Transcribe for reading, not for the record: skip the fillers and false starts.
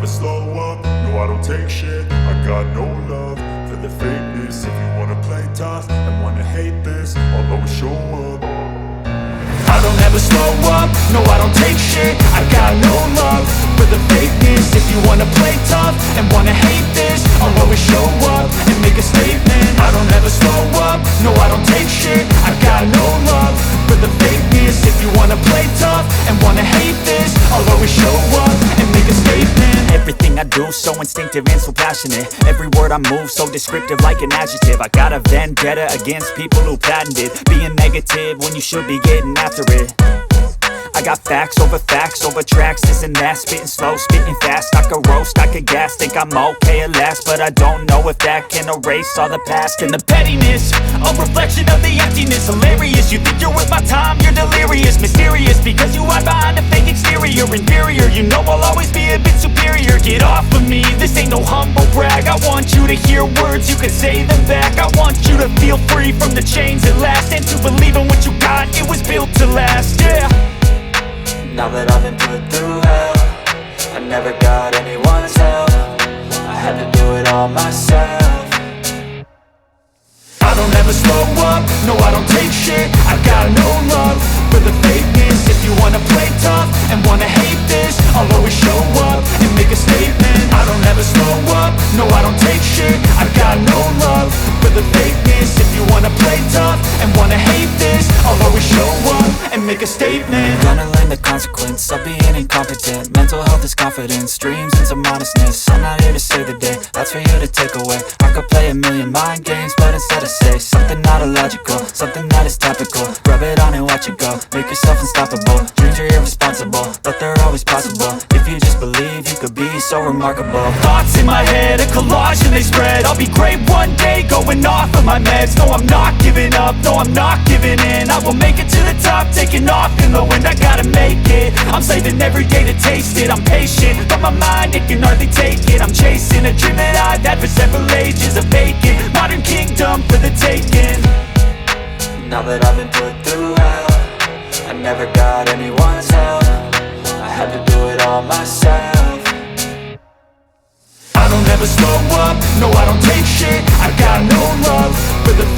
slow up, no I don't take shit. I got no love for the fakeness. If you wanna play tough and wanna hate this, I'll always show up. I don't ever slow up, no I don't take shit. I got no love for the fakeness. If you wanna play tough and wanna hate this, I'll always show up and make a statement. I don't ever slow up, no I don't take shit. I got no love for the fakeness. If you wanna play tough and wanna hate this, I'll always show up and make a statement. Everything I do so instinctive and so passionate. Every word I move so descriptive like an adjective. I got a vendetta against people who patented being negative when you should be getting after it. I got facts over tracks, this and that. Spitting slow, spitting fast, I could roast, I could gas. Think I'm okay at last, but I don't know if that can erase all the past. And the pettiness, a reflection of the emptiness. Hilarious, you think you're worth my time, you're delirious. Mysterious, because you hide behind a fake exterior. Inferior, you know I'll always be a bit superior. Get off of me, this ain't no humble brag. I want you to hear words, you can say them back. I want you to feel free from the chains at last, and to believe in what you got, it was built to last, yeah. Now that I've been put through hell, I never got anyone's help. I had to do it all myself. I don't ever slow up, no I don't take shit. I got no love for the fakeness. If you wanna play tough and wanna hate this, I'll always show up and make a statement. I don't ever slow up, no I don't take shit. I got no love for the fakeness. If you wanna play tough and wanna hate this, I'll always show up and make a statement. Gonna learn the consequence of being incompetent. Mental health is confidence, dreams and some honestness. I'm not here to save the day, that's for you to take away. I could play a million mind games, but instead I say something not illogical, something that is topical. Rub it on and watch it go, make yourself unstoppable. Dreams are irresponsible, but they're always possible. If you just believe, you could be so remarkable. Thoughts in my head, a collage and they spread. I'll be great one day, going off of my meds. No, I'm not giving up, no, I'm not giving in. I will make it to the top, taking off in the wind. I gotta make it, I'm saving every day to taste it. I'm patient, but my mind, it can hardly take it. I'm chasing a dream that I've had for several ages. A vacant, modern kingdom for the taking. Now that I've been put through hell, I never got anyone's help. I had to do it all myself. I don't ever slow up, no I don't take shit. I got no love for the